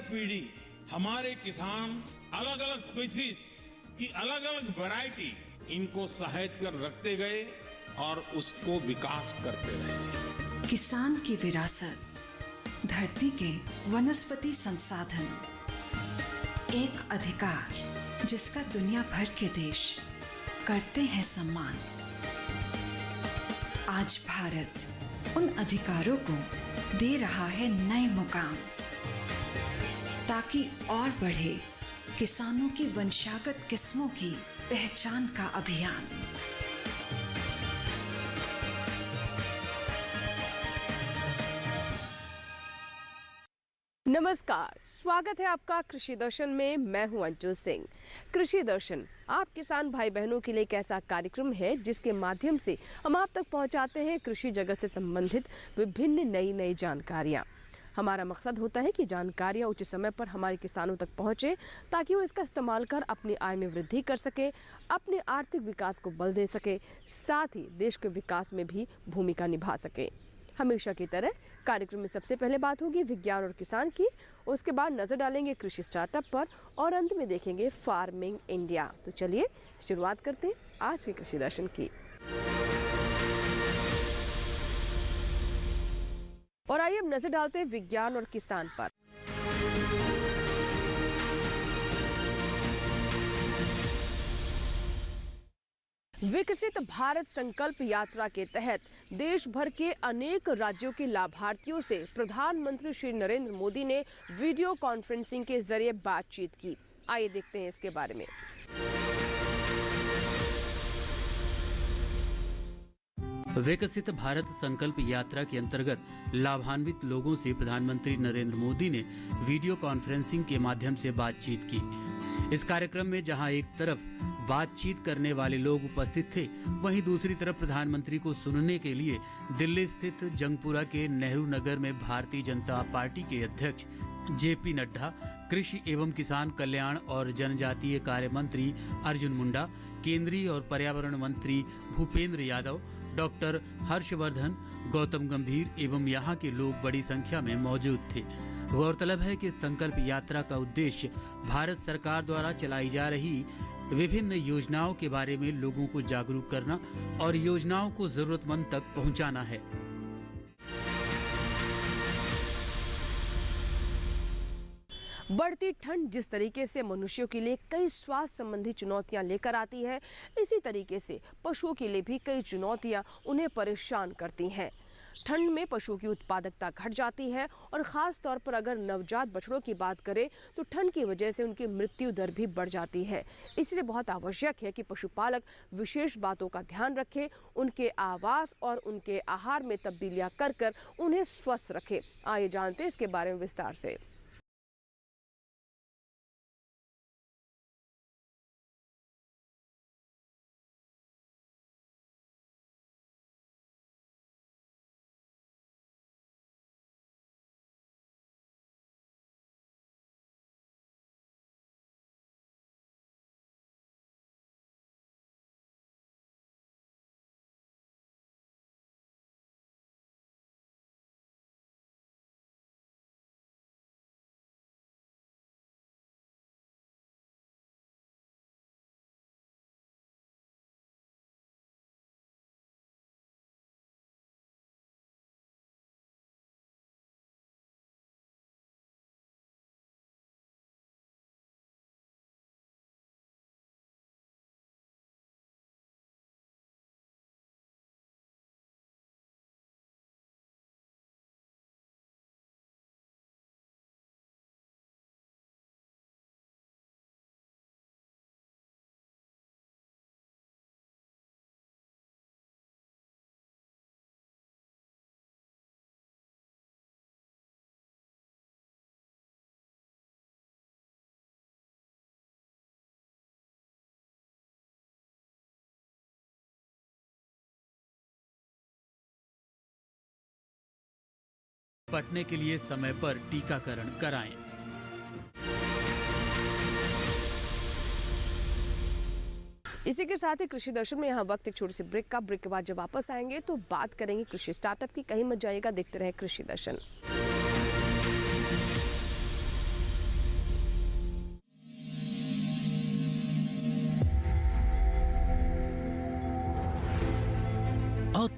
पीढ़ी हमारे किसान अलग अलग स्पीसीज की अलग अलग वैरायटी इनको सहेज कर रखते गए और उसको विकास करते रहे। किसान की विरासत, धरती के वनस्पति संसाधन, एक अधिकार जिसका दुनिया भर के देश करते हैं सम्मान। आज भारत उन अधिकारों को दे रहा है नए मुकाम, ताकि और बढ़े किसानों की वंशागत किस्मों की पहचान का अभियान। नमस्कार, स्वागत है आपका कृषि दर्शन में। मैं हूं अंजुल सिंह। कृषि दर्शन आप किसान भाई बहनों के लिए एक ऐसा कार्यक्रम है जिसके माध्यम से हम आप तक पहुंचाते हैं कृषि जगत से संबंधित विभिन्न नई जानकारियां। हमारा मकसद होता है कि जानकारियां उचित समय पर हमारे किसानों तक पहुंचे, ताकि वो इसका इस्तेमाल कर अपनी आय में वृद्धि कर सके, अपने आर्थिक विकास को बल दे सके, साथ ही देश के विकास में भी भूमिका निभा सके। हमेशा की तरह कार्यक्रम में सबसे पहले बात होगी विज्ञान और किसान की, उसके बाद नजर डालेंगे कृषि स्टार्टअप पर और अंत में देखेंगे फार्मिंग इंडिया। तो चलिए शुरुआत करते हैं आज के कृषि दर्शन की। और आइए अब नजर डालते हैं विज्ञान और किसान पर। विकसित भारत संकल्प यात्रा के तहत देश भर के अनेक राज्यों के लाभार्थियों से प्रधानमंत्री श्री नरेंद्र मोदी ने वीडियो कॉन्फ्रेंसिंग के जरिए बातचीत की। आइए देखते हैं इसके बारे में। विकसित भारत संकल्प यात्रा के अंतर्गत लाभान्वित लोगों से प्रधानमंत्री नरेंद्र मोदी ने वीडियो कॉन्फ्रेंसिंग के माध्यम से बातचीत की। इस कार्यक्रम में जहां एक तरफ बातचीत करने वाले लोग उपस्थित थे, वहीं दूसरी तरफ प्रधानमंत्री को सुनने के लिए दिल्ली स्थित जंगपुरा के नेहरू नगर में भारतीय जनता पार्टी के अध्यक्ष जेपी नड्डा, कृषि एवं किसान कल्याण और जनजातीय कार्य मंत्री अर्जुन मुंडा, केंद्रीय और पर्यावरण मंत्री भूपेंद्र यादव, डॉक्टर हर्षवर्धन, गौतम गंभीर एवं यहाँ के लोग बड़ी संख्या में मौजूद थे। गौरतलब है कि संकल्प यात्रा का उद्देश्य भारत सरकार द्वारा चलाई जा रही विभिन्न योजनाओं के बारे में लोगों को जागरूक करना और योजनाओं को जरूरतमंद तक पहुंचाना है। बढ़ती ठंड जिस तरीके से मनुष्यों के लिए कई स्वास्थ्य संबंधी चुनौतियां लेकर आती है, इसी तरीके से पशुओं के लिए भी कई चुनौतियां उन्हें परेशान करती हैं। ठंड में पशुओं की उत्पादकता घट जाती है और ख़ास तौर पर अगर नवजात बछड़ों की बात करें तो ठंड की वजह से उनकी मृत्यु दर भी बढ़ जाती है। इसलिए बहुत आवश्यक है कि पशुपालक विशेष बातों का ध्यान रखें, उनके आवास और उनके आहार में तब्दीलियां कर उन्हें स्वस्थ रखें। आइए जानते हैं इसके बारे में विस्तार से। पटने के लिए समय पर टीकाकरण कराएं। इसी के साथ ही कृषि दर्शन में यहाँ वक्त एक छोटी सी ब्रेक का। ब्रेक के बाद जब वापस आएंगे तो बात करेंगे कृषि स्टार्टअप की। कहीं मत जाइएगा, देखते रहे कृषि दर्शन।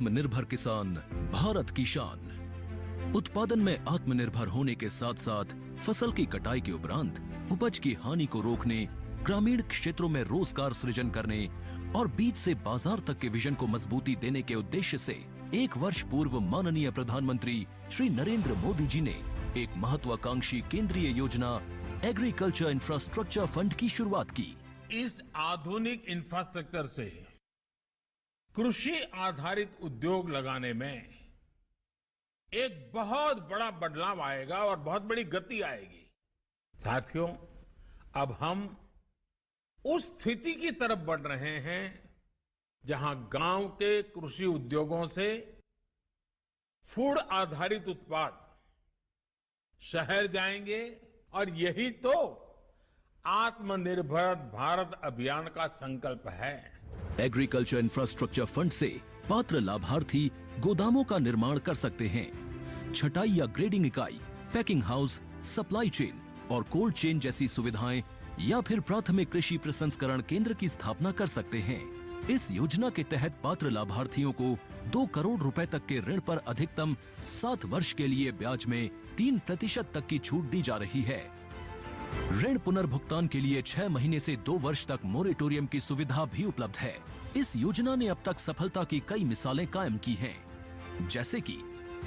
आत्मनिर्भर किसान भारत की शान। उत्पादन में आत्मनिर्भर होने के साथ साथ फसल की कटाई के उपरांत उपज की हानि को रोकने, ग्रामीण क्षेत्रों में रोजगार सृजन करने और बीज से बाजार तक के विजन को मजबूती देने के उद्देश्य से 1 वर्ष पूर्व माननीय प्रधानमंत्री श्री नरेंद्र मोदी जी ने एक महत्वाकांक्षी केंद्रीय योजना एग्रीकल्चर इंफ्रास्ट्रक्चर फंड की शुरुआत की। इस आधुनिक इंफ्रास्ट्रक्चर से कृषि आधारित उद्योग लगाने में एक बहुत बड़ा बदलाव आएगा और बहुत बड़ी गति आएगी। साथियों, अब हम उस स्थिति की तरफ बढ़ रहे हैं जहां गांव के कृषि उद्योगों से फूड आधारित उत्पाद शहर जाएंगे और यही तो आत्मनिर्भर भारत अभियान का संकल्प है। एग्रीकल्चर इंफ्रास्ट्रक्चर फंड से पात्र लाभार्थी गोदामों का निर्माण कर सकते हैं, छटाई या ग्रेडिंग इकाई, पैकिंग हाउस, सप्लाई चेन और कोल्ड चेन जैसी सुविधाएं या फिर प्राथमिक कृषि प्रसंस्करण केंद्र की स्थापना कर सकते हैं। इस योजना के तहत पात्र लाभार्थियों को 2 करोड़ रुपए तक के ऋण पर अधिकतम 7 वर्ष के लिए ब्याज में 3% तक की छूट दी जा रही है। ऋण पुनर्भुगतान के लिए 6 महीने से 2 वर्ष तक मोरेटोरियम की सुविधा भी उपलब्ध है। इस योजना ने अब तक सफलता की कई मिसालें कायम की हैं, जैसे कि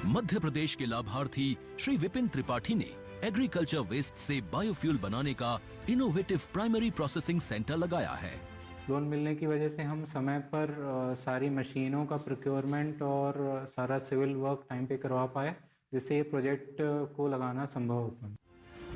मध्य प्रदेश के लाभार्थी श्री विपिन त्रिपाठी ने एग्रीकल्चर वेस्ट से बायोफ्यूल बनाने का इनोवेटिव प्राइमरी प्रोसेसिंग सेंटर लगाया है। लोन मिलने की वजह से हम समय पर सारी मशीनों का प्रोक्योरमेंट और सारा सिविल वर्क टाइम पे करवा पाए, जिससे ये प्रोजेक्ट को लगाना संभव हो पाए।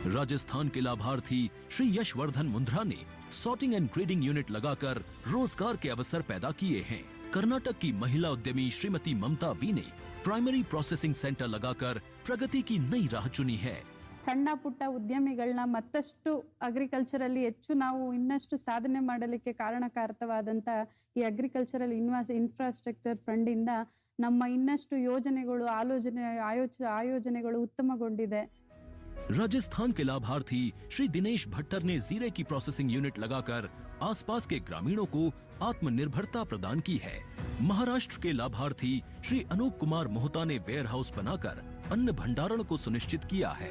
राजस्थान के लाभार्थी श्री यशवर्धन मुंद्रा ने सॉर्टिंग एंड ग्रेडिंग यूनिट लगाकर रोजगार के अवसर पैदा किए हैं। कर्नाटक की महिला उद्यमी श्रीमती ममता वी ने प्राइमरी प्रोसेसिंग सेंटर लगाकर प्रगति की नई राह चुनी है। ಸಣ್ಣ ಪುಟ್ಟ ಉದ್ಯಮಿಗಳನ್ನ ಮತ್ತಷ್ಟು ಅಗ್ರಿಕಲ್ಚರಲ್ಲಿ ಹೆಚ್ಚು ನಾವು ಇನ್ನಷ್ಟು ಸಾಧನೆ ಮಾಡಲಿಕ್ಕೆ ಕಾರಣಕಾರಕವಾದಂತ ಈ ಅಗ್ರಿಕಲ್ಚರಲ್ ಇನ್ಫ್ರಾಸ್ಟ್ರಕ್ಚರ್ ಫಂಡ್ ಇಂದ ನಮ್ಮ ಇನ್ನಷ್ಟು ಯೋಜನೆಗಳು ಆಯೋಜನೆಗಳು ಉತ್ತಮಗೊಂಡಿದೆ। राजस्थान के लाभार्थी श्री दिनेश भट्टर ने जीरे की प्रोसेसिंग यूनिट लगाकर आसपास के ग्रामीणों को आत्मनिर्भरता प्रदान की है। महाराष्ट्र के लाभार्थी श्री अनूप कुमार मोहता ने वेयर हाउस बनाकर अन्न भंडारण को सुनिश्चित किया है।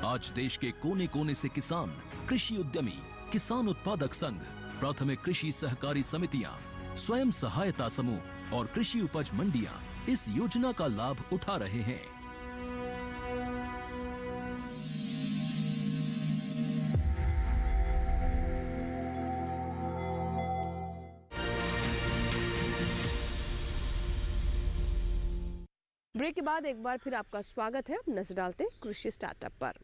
आज देश के कोने कोने से किसान, कृषि उद्यमी, किसान उत्पादक संघ, प्राथमिक कृषि सहकारी समितियां, स्वयं सहायता समूह और कृषि उपज मंडियां इस योजना का लाभ उठा रहे हैं। ब्रेक के बाद एक बार फिर आपका स्वागत है। अब नजर डालते हैं कृषि स्टार्टअप पर।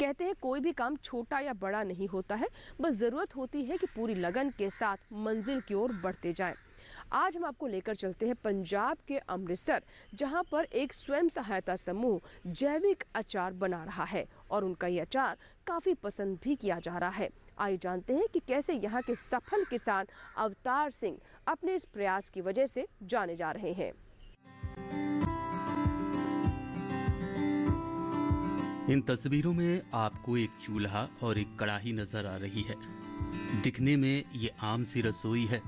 कहते हैं कोई भी काम छोटा या बड़ा नहीं होता है, बस जरूरत होती है कि पूरी लगन के साथ मंजिल की ओर बढ़ते जाएं। आज हम आपको लेकर चलते हैं पंजाब के अमृतसर, जहां पर एक स्वयं सहायता समूह जैविक अचार बना रहा है और उनका ये अचार काफी पसंद भी किया जा रहा है। आइए जानते हैं कि कैसे यहाँ के सफल किसान अवतार सिंह अपने इस प्रयास की वजह से जाने जा रहे हैं। इन तस्वीरों में आपको एक चूल्हा और एक कढ़ाई नजर आ रही है। दिखने में ये आम सी रसोई है,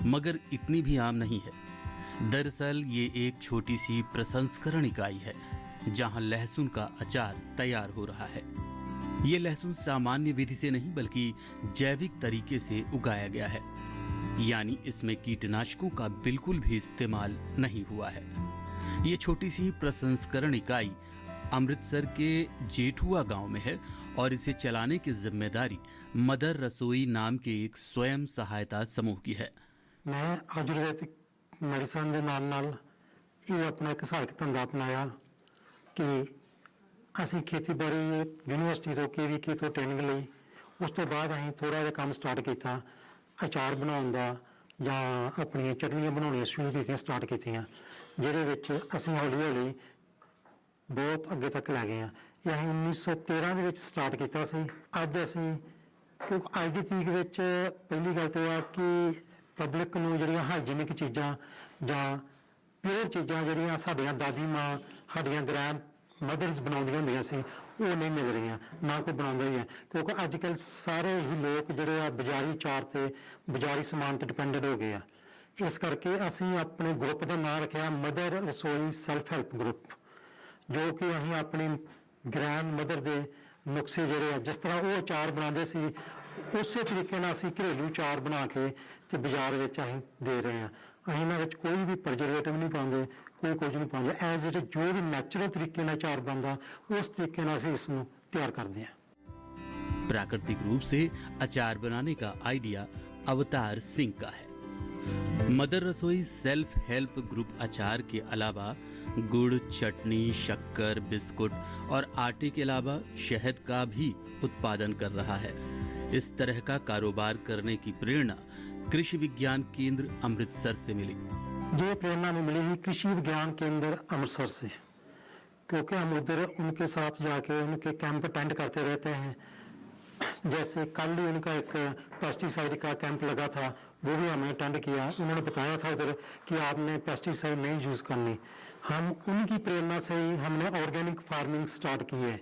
मगर इतनी भी आम नहीं है। दरअसल ये एक छोटी सी प्रसंस्करण इकाई है, जहां लहसुन का अचार तैयार हो रहा है। ये लहसुन सामान्य विधि से नहीं बल्कि जैविक तरीके से उगाया गया है, यानी इसमें कीटनाशकों का बिल्कुल भी इस्तेमाल नहीं हुआ है। ये छोटी सी प्रसंस्करण इकाई अमृतसर के जेठुआ गांव में है और इसे चलाने की जिम्मेदारी मदर रसोई नाम के एक स्वयं सहायता समूह की है। मैं आयुर्वेदिक मेडिसिन के नाल ये अपना एक सहायक धंधा अपनाया कि ਅਸੀਂ ਖੇਤੀਬਾੜੀ ਯੂਨੀਵਰਸਿਟੀ ਤੋਂ KVK ਤੋਂ ਟ੍ਰੇਨਿੰਗ ਲਈ। ਉਸ ਤੋਂ ਬਾਅਦ ਅਸੀਂ ਥੋੜਾ ਜਿਹਾ ਕੰਮ ਸਟਾਰਟ ਕੀਤਾ, ਅਚਾਰ ਬਣਾਉਣ ਦਾ ਜਾਂ ਆਪਣੀਆਂ ਚਟਨੀਆਂ ਬਣਾਉਣੀਆਂ ਸ਼ੁਰੂ ਕੀਤੀਆਂ, ਸਟਾਰਟ ਕੀਤੀਆਂ, ਜਿਹਦੇ ਵਿੱਚ ਅਸੀਂ ਹੌਲੀ ਹੌਲੀ ਬਹੁਤ ਅੱਗੇ ਤੱਕ ਲੈ ਗਏ ਹਾਂ। ਇਹ ਅਸੀਂ 1913 ਦੇ ਵਿੱਚ ਸਟਾਰਟ ਕੀਤਾ ਸੀ। ਅੱਜ ਅਸੀਂ ਕਿਉਂਕਿ ਅੱਜ ਦੀ ਤਰੀਕ ਵਿੱਚ ਪਹਿਲੀ ਗੱਲ ਤਾਂ ਇਹ ਆ ਕਿ ਪਬਲਿਕ ਨੂੰ ਜਿਹੜੀਆਂ ਹਾਈਜੀਨਿਕ ਚੀਜ਼ਾਂ ਜਾਂ ਪਿਓਰ ਚੀਜ਼ਾਂ ਜਿਹੜੀਆਂ ਸਾਡੀਆਂ ਦਾਦੀ ਮਾਂ, ਸਾਡੀਆਂ ਗ੍ਰੈਂਡ ਮਦਰਸ ਬਣਾਉਂਦੀਆਂ ਹੁੰਦੀਆਂ ਸੀ, ਉਹ ਨਹੀਂ ਮਿਲ ਰਹੀਆਂ, ਨਾ ਕੋਈ ਬਣਾਉਂਦਾ ਹੀ ਹੈ, ਕਿਉਂਕਿ ਅੱਜ ਕੱਲ੍ਹ ਸਾਰੇ ਹੀ ਲੋਕ ਜਿਹੜੇ ਆ ਬਾਜ਼ਾਰੀ ਚਾਰ ਤੇ ਬਾਜ਼ਾਰੀ ਸਮਾਨ ਤੇ ਡਿਪੈਂਡੈਂਟ ਹੋ ਗਏ ਆ। ਇਸ ਕਰਕੇ ਅਸੀਂ ਆਪਣੇ ਗਰੁੱਪ ਦਾ ਨਾਮ ਰੱਖਿਆ ਮਦਰ ਰਸੋਈ ਸੈਲਫ ਹੈਲਪ ਗਰੁੱਪ, ਜੋ ਕਿ ਅਸੀਂ ਆਪਣੀ ਗ੍ਰੈਂਡ ਮਦਰ ਦੇ ਨੁਕਸੇ ਜਿਹੜੇ ਆ, ਜਿਸ ਤਰ੍ਹਾਂ ਉਹ ਅਚਾਰ ਬਣਾਉਂਦੇ ਸੀ ਉਸੇ ਤਰੀਕੇ ਨਾਲ ਅਸੀਂ ਘਰੇਲੂ ਅਚਾਰ ਬਣਾ ਕੇ ਤੇ ਬਾਜ਼ਾਰ ਵਿੱਚ ਅਸੀਂ ਦੇ ਰਹੇ ਹਾਂ। ਅਸੀਂ ਇਹਨਾਂ ਵਿੱਚ ਕੋਈ ਵੀ ਪ੍ਰਜਰਵੇਟਿਵ ਨਹੀਂ ਪਾਉਂਦੇ, ਕੋਈ ਕੁਝ नहीं पाएंगे, एज इट जो भी नेचुरल तरीके ਨਾਲ अचार बनता उस तरीके ਨਾਲ ਅਸੀਂ ਇਸ ਨੂੰ ਤਿਆਰ ਕਰਦੇ हैं। प्राकृतिक रूप से अचार बनाने का आइडिया अवतार सिंह का है। मदर रसोई सेल्फ हेल्प ग्रुप अचार के अलावा गुड़, चटनी, शक्कर, बिस्कुट और आटे के अलावा शहद का भी उत्पादन कर रहा है। इस तरह का कारोबार करने की प्रेरणा कृषि विज्ञान केंद्र अमृतसर से मिली। ये प्रेरणा में मिली ही कृषि विज्ञान केंद्र अमृतसर से, क्योंकि हम उधर उनके साथ जाके उनके कैंप अटेंड करते रहते हैं। जैसे कल ही उनका एक पेस्टिसाइड का कैंप लगा था, वो भी हमने अटेंड किया। उन्होंने बताया था उधर कि आपने पेस्टिसाइड नहीं यूज़ करनी। हम उनकी प्रेरणा से ही हमने ऑर्गेनिक फार्मिंग स्टार्ट की है।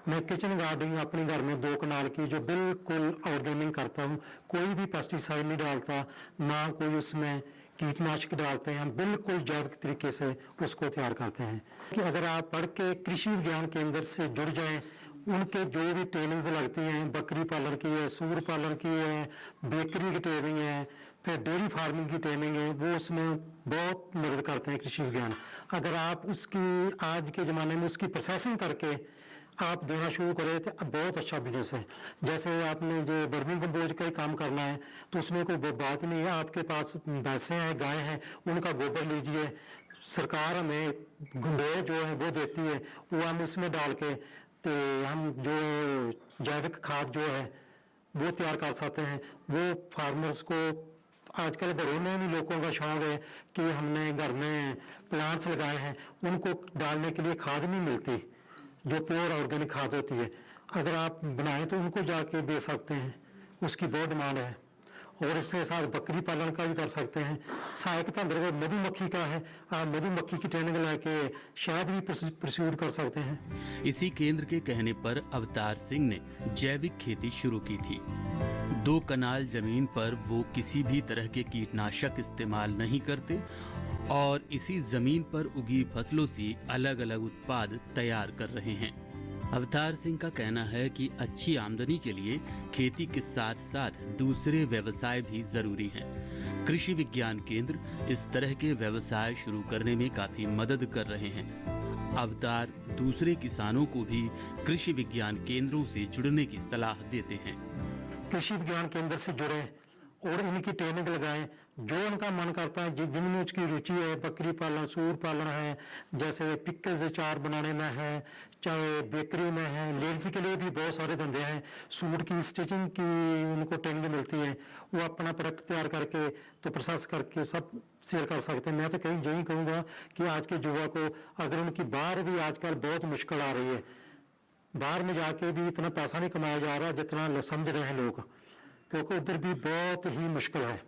मैं किचन गार्डनिंग अपने घर में 2 कनाल की जो बिल्कुल ऑर्गेनिक करता हूँ, कोई भी पेस्टिसाइड नहीं डालता, ना कोई उसमें कीटनाशक डालते हैं, हम बिल्कुल जैविक तरीके से उसको तैयार करते हैं। कि अगर आप पढ़ के कृषि विज्ञान केंद्र से जुड़ जाएं, उनके जो भी ट्रेनिंग्स लगती हैं, बकरी पालन की है, सूर पालन की है, बेकरी की ट्रेनिंग है, फिर डेयरी फार्मिंग की ट्रेनिंग है, वो उसमें बहुत मदद करते हैं कृषि विज्ञान। अगर आप उसकी आज के ज़माने में उसकी प्रोसेसिंग करके आप देना शुरू करें तो बहुत अच्छा बिजनेस है। जैसे आपने जो वर्मी कंपोज का ही काम करना है तो उसमें कोई बात नहीं है, आपके पास भैंसें हैं, गाय हैं, उनका गोबर लीजिए, सरकार हमें गंडोए जो है वो देती है, वो हम इसमें डाल के तो हम जो जैविक खाद जो है वो तैयार कर सकते हैं। वो फार्मर्स को आजकल घरों में भी लोगों का शौक है कि हमने घर में प्लांट्स लगाए हैं, उनको डालने के लिए खाद नहीं मिलती जो प्योर ऑर्गेनिक खाद होती है। अगर आप बनाएं तो उनको जाके बेच सकते हैं, उसकी बहुत डिमांड है। और इसके साथ बकरी पालन का भी कर सकते हैं। सहायक तंत्र मधुमक्खी का है, आप मधुमक्खी की ट्रेनिंग लेके शहद भी प्रस्यूट कर सकते हैं। इसी केंद्र के कहने पर अवतार सिंह ने जैविक खेती शुरू की थी। 2 कनाल जमीन पर वो किसी भी तरह के कीटनाशक इस्तेमाल नहीं करते और इसी जमीन पर उगी फसलों से अलग अलग उत्पाद तैयार कर रहे हैं। अवतार सिंह का कहना है कि अच्छी आमदनी के लिए खेती के साथ साथ दूसरे व्यवसाय भी जरूरी हैं। कृषि विज्ञान केंद्र इस तरह के व्यवसाय शुरू करने में काफी मदद कर रहे हैं। अवतार दूसरे किसानों को भी कृषि विज्ञान केंद्रों से जुड़ने की सलाह देते हैं। कृषि विज्ञान केंद्र से जुड़े और इनकी ट्रेनिंग लगाएं, जो उनका मन करता है, जिनमें उसकी रुचि है, बकरी पालन, सूर पालन है, जैसे पिकल्स अचार बनाने में है, चाहे बेकरी में है, लेडीज के लिए भी बहुत सारे धंधे हैं, सूट की स्टिचिंग की उनको ट्रेनिंग मिलती है, वो अपना प्रोडक्ट तैयार करके तो प्रोसेस करके सब सेल कर सकते हैं। मैं तो कहीं यही कहूँगा कि आज के युवा को अगर उनकी बाहर भी आजकल बहुत मुश्किल आ रही है, बाहर में जाके भी इतना पैसा नहीं कमाया जा रहा जितना समझ रहे हैं लोग, क्योंकि उधर भी बहुत ही मुश्किल है,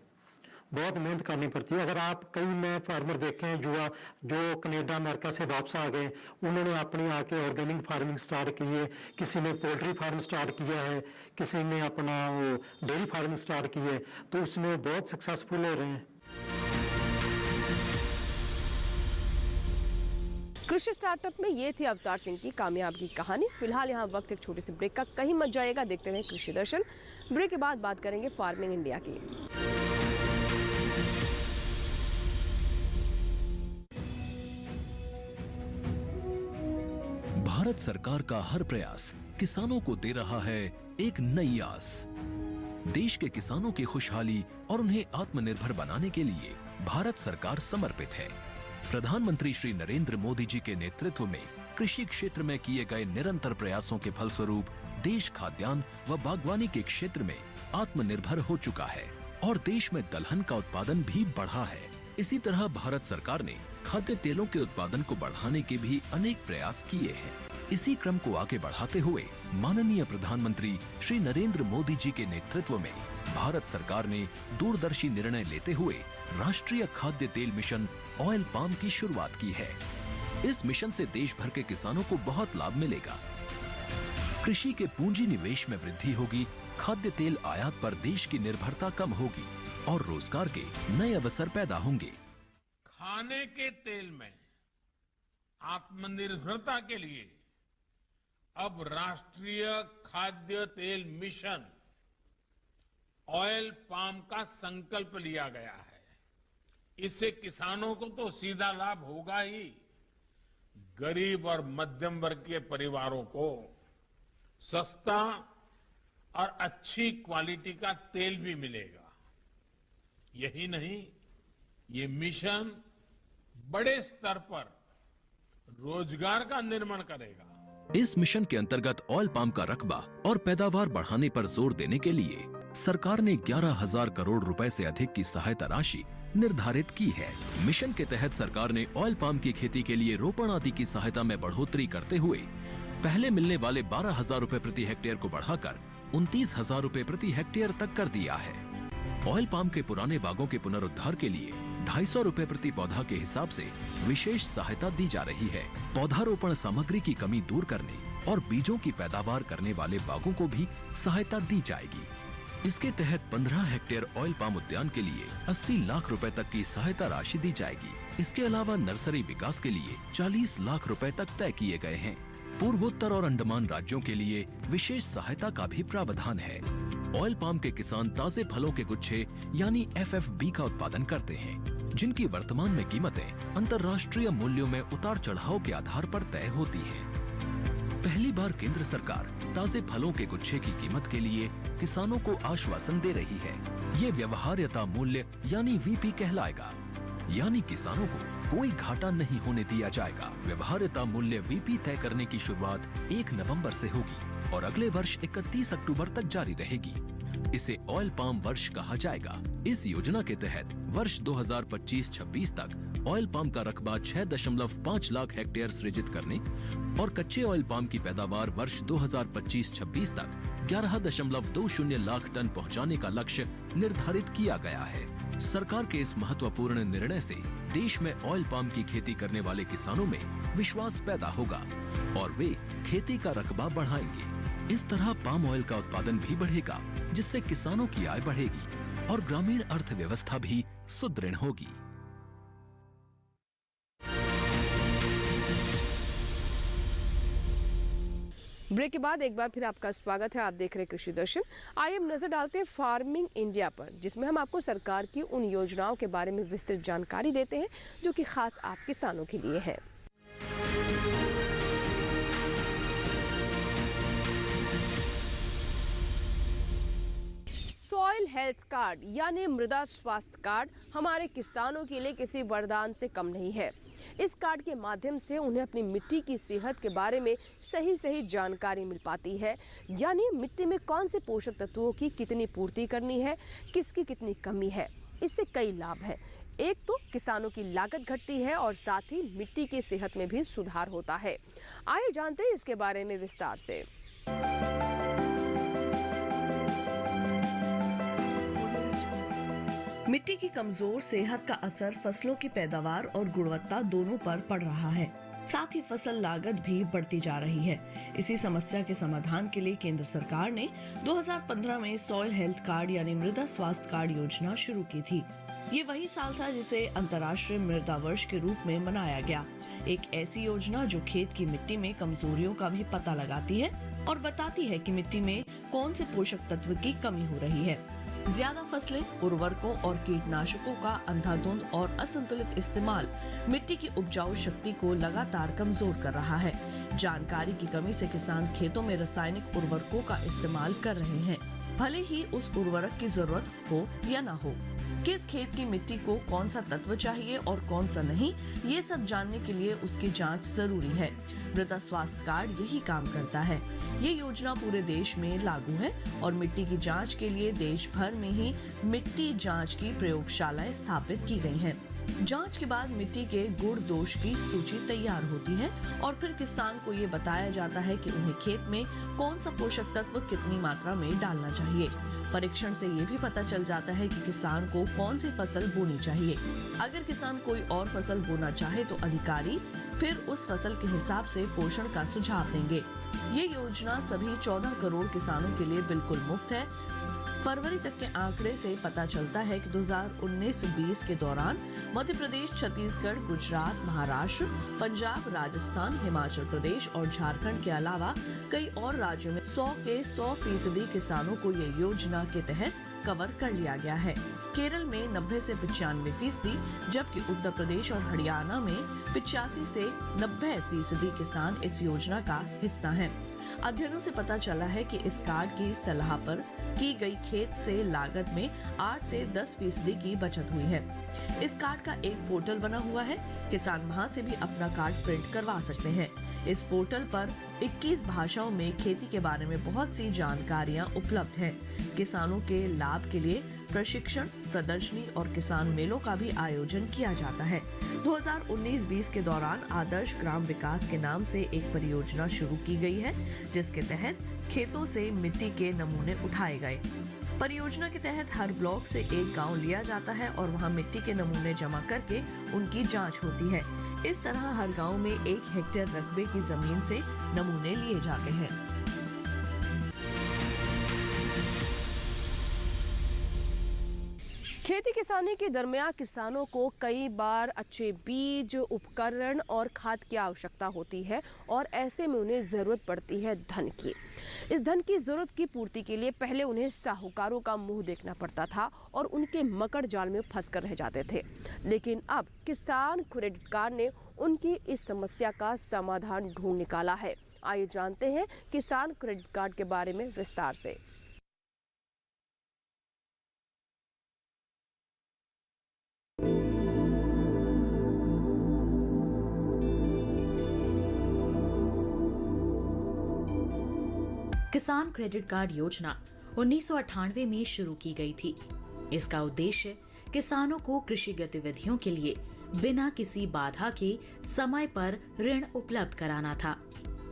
बहुत मेहनत करनी पड़ती है। अगर आप कई नए फार्मर देखें युवा जो कनाडा अमेरिका से वापस आ गए, उन्होंने अपनी आके ऑर्गेनिक फार्मिंग स्टार्ट की है, किसी ने पोल्ट्री फार्म स्टार्ट किया है, किसी ने अपना डेयरी फार्मिंग स्टार्ट की है, तो उसमें बहुत सक्सेसफुल हो रहे हैं। कृषि स्टार्टअप में ये थी अवतार सिंह की कामयाबी की कहानी। फिलहाल यहाँ वक्त एक छोटे से ब्रेक का, कहीं मत जाएगा, देखते रहें कृषि दर्शन। ब्रेक के बाद बात करेंगे फार्मिंग इंडिया की। भारत सरकार का हर प्रयास किसानों को दे रहा है एक नई आस। देश के किसानों की खुशहाली और उन्हें आत्मनिर्भर बनाने के लिए भारत सरकार समर्पित है। प्रधानमंत्री श्री नरेंद्र मोदी जी के नेतृत्व में कृषि क्षेत्र में किए गए निरंतर प्रयासों के फलस्वरूप देश खाद्यान्न व बागवानी के क्षेत्र में आत्मनिर्भर हो चुका है और देश में दलहन का उत्पादन भी बढ़ा है। इसी तरह भारत सरकार ने खाद्य तेलों के उत्पादन को बढ़ाने के भी अनेक प्रयास किए हैं। इसी क्रम को आगे बढ़ाते हुए माननीय प्रधानमंत्री श्री नरेंद्र मोदी जी के नेतृत्व में भारत सरकार ने दूरदर्शी निर्णय लेते हुए राष्ट्रीय खाद्य तेल मिशन ऑयल पाम की शुरुआत की है। इस मिशन से देश भर के किसानों को बहुत लाभ मिलेगा। कृषि के पूंजी निवेश में वृद्धि होगी, खाद्य तेल आयात पर देश की निर्भरता कम होगी और रोजगार के नए अवसर पैदा होंगे। खाने के तेल में आत्मनिर्भरता के लिए अब राष्ट्रीय खाद्य तेल मिशन ऑयल पाम का संकल्प लिया गया है। इससे किसानों को तो सीधा लाभ होगा ही, गरीब और मध्यम वर्ग के परिवारों को सस्ता और अच्छी क्वालिटी का तेल भी मिलेगा। यही नहीं, ये मिशन बड़े स्तर पर रोजगार का निर्माण करेगा। इस मिशन के अंतर्गत ऑयल पाम का रकबा और पैदावार बढ़ाने पर जोर देने के लिए सरकार ने 11,000 करोड़ रुपए से अधिक की सहायता राशि निर्धारित की है। मिशन के तहत सरकार ने ऑयल पाम की खेती के लिए रोपण आदि की सहायता में बढ़ोतरी करते हुए पहले मिलने वाले 12,000 रुपए प्रति हेक्टेयर को बढ़ाकर 29,000 रुपए प्रति हेक्टेयर तक कर दिया है। ऑयल पाम के पुराने बागों के पुनरुद्धार के लिए 250 रुपए प्रति पौधा के हिसाब से विशेष सहायता दी जा रही है। पौधारोपण सामग्री की कमी दूर करने और बीजों की पैदावार करने वाले बागों को भी सहायता दी जाएगी। इसके तहत 15 हेक्टेयर ऑयल पाम उद्यान के लिए 80 लाख रुपए तक की सहायता राशि दी जाएगी। इसके अलावा नर्सरी विकास के लिए 40 लाख रुपए तक तय किए गए हैं। पूर्वोत्तर और अंडमान राज्यों के लिए विशेष सहायता का भी प्रावधान है। ऑयल पाम के किसान ताजे फलों के गुच्छे यानी FFB का उत्पादन करते हैं, जिनकी वर्तमान में कीमतें अंतर्राष्ट्रीय मूल्यों में उतार चढ़ाव के आधार पर तय होती हैं। पहली बार केंद्र सरकार ताजे फलों के गुच्छे की कीमत के लिए किसानों को आश्वासन दे रही है। ये व्यवहार्यता मूल्य यानी VP कहलाएगा, यानी किसानों को कोई घाटा नहीं होने दिया जाएगा। व्यवहार्यता मूल्य VP तय करने की शुरुआत 1 नवंबर से होगी और अगले वर्ष 31 अक्टूबर तक जारी रहेगी। इसे ऑयल पाम वर्ष कहा जाएगा। इस योजना के तहत वर्ष 2025-26 तक ऑयल पाम का रकबा 6.5 लाख हेक्टेयर सृजित करने और कच्चे ऑयल पाम की पैदावार वर्ष 2025-26 तक 11.20 लाख टन पहुंचाने का लक्ष्य निर्धारित किया गया है। सरकार के इस महत्वपूर्ण निर्णय से देश में ऑयल पाम की खेती करने वाले किसानों में विश्वास पैदा होगा और वे खेती का रकबा बढ़ाएंगे। इस तरह पाम ऑयल का उत्पादन भी बढ़ेगा, जिससे किसानों की आय बढ़ेगी और ग्रामीण अर्थव्यवस्था भी सुदृढ़ होगी। ब्रेक के बाद एक बार फिर आपका स्वागत है। आप देख रहे हैं कृषि दर्शन। आइए हम नजर डालते हैं फार्मिंग इंडिया पर, जिसमें हम आपको सरकार की उन योजनाओं के बारे में विस्तृत जानकारी देते हैं जो कि खास आप किसानों के लिए है। सॉइल हेल्थ कार्ड यानी मृदा स्वास्थ्य कार्ड हमारे किसानों के लिए किसी वरदान से कम नहीं है। इस कार्ड के माध्यम से उन्हें अपनी मिट्टी की सेहत के बारे में सही जानकारी मिल पाती है, यानी मिट्टी में कौन से पोषक तत्वों की कितनी पूर्ति करनी है, किसकी कितनी कमी है। इससे कई लाभ है। एक तो किसानों की लागत घटती है और साथ ही मिट्टी की सेहत में भी सुधार होता है। आइए जानते हैं इसके बारे में विस्तार से। मिट्टी की कमजोर सेहत का असर फसलों की पैदावार और गुणवत्ता दोनों पर पड़ रहा है। साथ ही फसल लागत भी बढ़ती जा रही है। इसी समस्या के समाधान के लिए केंद्र सरकार ने 2015 में सॉइल हेल्थ कार्ड यानी मृदा स्वास्थ्य कार्ड योजना शुरू की थी। ये वही साल था जिसे अंतर्राष्ट्रीय मृदा वर्ष के रूप में मनाया गया। एक ऐसी योजना जो खेत की मिट्टी में कमजोरियों का भी पता लगाती है और बताती है कि मिट्टी में कौन से पोषक तत्व की कमी हो रही है। ज्यादा फसलें, उर्वरकों और कीटनाशकों का अंधाधुंध और असंतुलित इस्तेमाल मिट्टी की उपजाऊ शक्ति को लगातार कमजोर कर रहा है। जानकारी की कमी से किसान खेतों में रासायनिक उर्वरकों का इस्तेमाल कर रहे हैं, भले ही उस उर्वरक की जरूरत हो या न हो। किस खेत की मिट्टी को कौन सा तत्व चाहिए और कौन सा नहीं, ये सब जानने के लिए उसकी जांच जरूरी है। मृदा स्वास्थ्य कार्ड यही काम करता है। ये योजना पूरे देश में लागू है और मिट्टी की जांच के लिए देश भर में ही मिट्टी जांच की प्रयोगशालाएं स्थापित की गई हैं। जांच के बाद मिट्टी के गुण दोष की सूची तैयार होती है और फिर किसान को ये बताया जाता है कि उन्हें खेत में कौन सा पोषक तत्व कितनी मात्रा में डालना चाहिए। परीक्षण से ये भी पता चल जाता है कि किसान को कौन सी फसल बोनी चाहिए। अगर किसान कोई और फसल बोना चाहे तो अधिकारी फिर उस फसल के हिसाब से पोषण का सुझाव देंगे। ये योजना सभी 14 करोड़ किसानों के लिए बिल्कुल मुफ्त है। फरवरी तक के आंकड़े से पता चलता है कि 2019-20 के दौरान मध्य प्रदेश, छत्तीसगढ़, गुजरात, महाराष्ट्र, पंजाब, राजस्थान, हिमाचल प्रदेश और झारखंड के अलावा कई और राज्यों में 100 के 100% किसानों को ये योजना के तहत कवर कर लिया गया है। केरल में 90 से 95%, जबकि उत्तर प्रदेश और हरियाणा में 85 से 90% किसान इस योजना का हिस्सा हैं। अध्ययनों से पता चला है कि इस कार्ड की सलाह पर की गई खेत से लागत में 8 से 10% की बचत हुई है। इस कार्ड का एक पोर्टल बना हुआ है। किसान वहां से भी अपना कार्ड प्रिंट करवा सकते हैं। इस पोर्टल पर 21 भाषाओं में खेती के बारे में बहुत सी जानकारियां उपलब्ध हैं। किसानों के लाभ के लिए प्रशिक्षण, प्रदर्शनी और किसान मेलों का भी आयोजन किया जाता है। 2019-20 के दौरान आदर्श ग्राम विकास के नाम से एक परियोजना शुरू की गई है, जिसके तहत खेतों से मिट्टी के नमूने उठाए गए। परियोजना के तहत हर ब्लॉक से एक गांव लिया जाता है और वहां मिट्टी के नमूने जमा करके उनकी जांच होती है। इस तरह हर गांव में 1 हेक्टेयर रकबे की जमीन से नमूने लिए जाते हैं। खेती किसानी के दरमियान किसानों को कई बार अच्छे बीज, उपकरण और खाद की आवश्यकता होती है और ऐसे में उन्हें ज़रूरत पड़ती है धन की। इस धन की ज़रूरत की पूर्ति के लिए पहले उन्हें साहूकारों का मुंह देखना पड़ता था और उनके मकड़ जाल में फंस कर रह जाते थे। लेकिन अब किसान क्रेडिट कार्ड ने उनकी इस समस्या का समाधान ढूंढ निकाला है। आइए जानते हैं किसान क्रेडिट कार्ड के बारे में विस्तार से। किसान क्रेडिट कार्ड योजना 1998 में शुरू की गई थी। इसका उद्देश्य किसानों को कृषि गतिविधियों के लिए बिना किसी बाधा के समय पर ऋण उपलब्ध कराना था।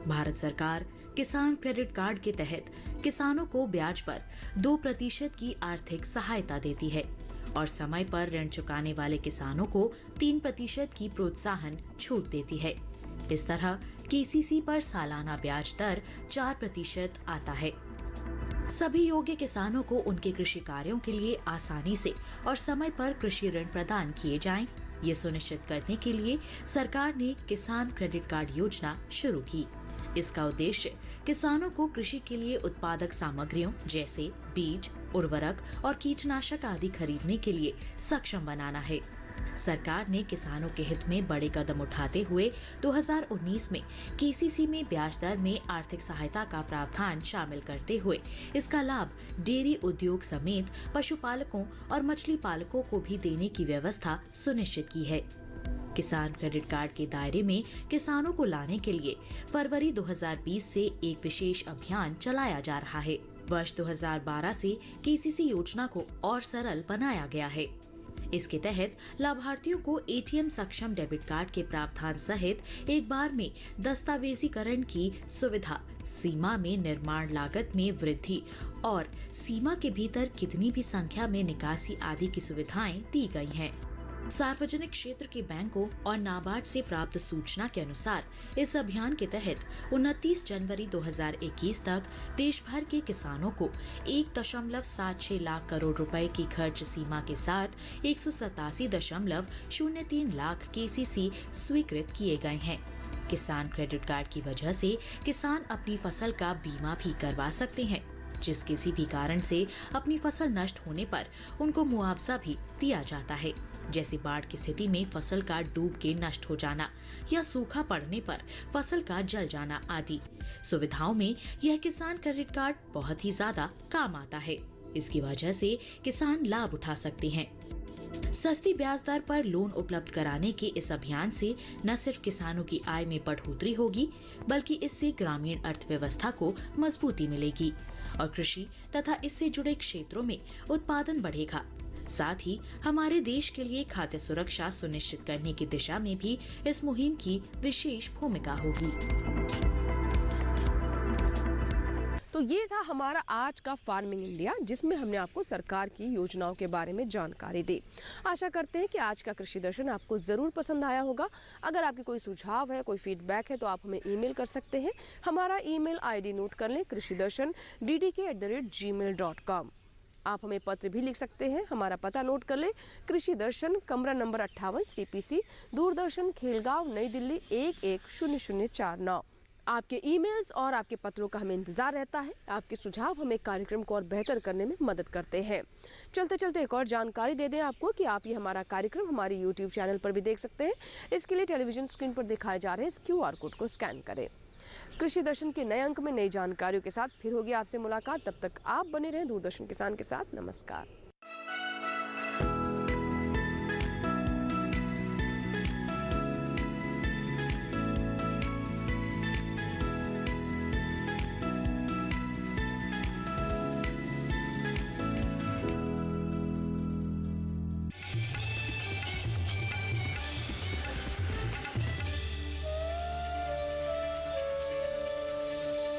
भारत सरकार किसान क्रेडिट कार्ड के तहत किसानों को ब्याज पर 2% की आर्थिक सहायता देती है और समय पर ऋण चुकाने वाले किसानों को 3% की प्रोत्साहन छूट देती है। इस तरह केसीसी पर सालाना ब्याज दर 4% आता है। सभी योग्य किसानों को उनके कृषि कार्यों के लिए आसानी से और समय पर कृषि ऋण प्रदान किए जाएं, ये सुनिश्चित करने के लिए सरकार ने किसान क्रेडिट कार्ड योजना शुरू की। इसका उद्देश्य किसानों को कृषि के लिए उत्पादक सामग्रियों जैसे बीज, उर्वरक और कीटनाशक आदि खरीदने के लिए सक्षम बनाना है। सरकार ने किसानों के हित में बड़े कदम उठाते हुए 2019 में केसीसी में ब्याज दर में आर्थिक सहायता का प्रावधान शामिल करते हुए इसका लाभ डेयरी उद्योग समेत पशुपालकों और मछली पालकों को भी देने की व्यवस्था सुनिश्चित की है। किसान क्रेडिट कार्ड के दायरे में किसानों को लाने के लिए फरवरी 2020 से एक विशेष अभियान चलाया जा रहा है। वर्ष 2012 से केसीसी योजना को और सरल बनाया गया है। इसके तहत लाभार्थियों को एटीएम सक्षम डेबिट कार्ड के प्रावधान सहित एक बार में दस्तावेजीकरण की सुविधा, सीमा में निर्माण लागत में वृद्धि और सीमा के भीतर कितनी भी संख्या में निकासी आदि की सुविधाएं दी गई हैं। सार्वजनिक क्षेत्र के बैंकों और नाबार्ड से प्राप्त सूचना के अनुसार इस अभियान के तहत 29 जनवरी 2021 तक देश भर के किसानों को 1.76 लाख करोड़ रुपए की खर्च सीमा के साथ 187.03 लाख केसीसी स्वीकृत किए गए हैं। किसान क्रेडिट कार्ड की वजह से किसान अपनी फसल का बीमा भी करवा सकते हैं, जिस किसी भी कारण से अपनी फसल नष्ट होने पर उनको मुआवजा भी दिया जाता है, जैसे बाढ़ की स्थिति में फसल का डूब के नष्ट हो जाना या सूखा पड़ने पर फसल का जल जाना आदि सुविधाओं में यह किसान क्रेडिट कार्ड बहुत ही ज्यादा काम आता है। इसकी वजह से किसान लाभ उठा सकते हैं। सस्ती ब्याज दर पर लोन उपलब्ध कराने के इस अभियान से न सिर्फ किसानों की आय में बढ़ोतरी होगी, बल्कि इससे ग्रामीण अर्थव्यवस्था को मजबूती मिलेगी और कृषि तथा इससे जुड़े क्षेत्रों में उत्पादन बढ़ेगा। साथ ही हमारे देश के लिए खाद्य सुरक्षा सुनिश्चित करने की दिशा में भी इस मुहिम की विशेष भूमिका होगी। तो ये था हमारा आज का फार्मिंग इंडिया, जिसमें हमने आपको सरकार की योजनाओं के बारे में जानकारी दी। आशा करते हैं कि आज का कृषि दर्शन आपको ज़रूर पसंद आया होगा। अगर आपके कोई सुझाव है, कोई फीडबैक है, तो आप हमें ईमेल कर सकते हैं। हमारा ईमेल आईडी नोट कर लें, krishidarshan@gmail.com। आप हमें पत्र भी लिख सकते हैं। हमारा पता नोट कर लें, कृषि दर्शन, कमरा नंबर 58, CPC, दूरदर्शन, खेलगांव, नई दिल्ली 110049। आपके ईमेल्स और आपके पत्रों का हमें इंतजार रहता है। आपके सुझाव हमें कार्यक्रम को और बेहतर करने में मदद करते हैं। चलते चलते एक और जानकारी दे दें आपको कि आप ये हमारा कार्यक्रम हमारी YouTube चैनल पर भी देख सकते हैं। इसके लिए टेलीविजन स्क्रीन पर दिखाए जा रहे इस QR कोड को स्कैन करें। कृषि दर्शन के नए अंक में नई जानकारियों के साथ फिर होगी आपसे मुलाकात। तब तक आप बने रहें दूरदर्शन किसान के साथ। नमस्कार।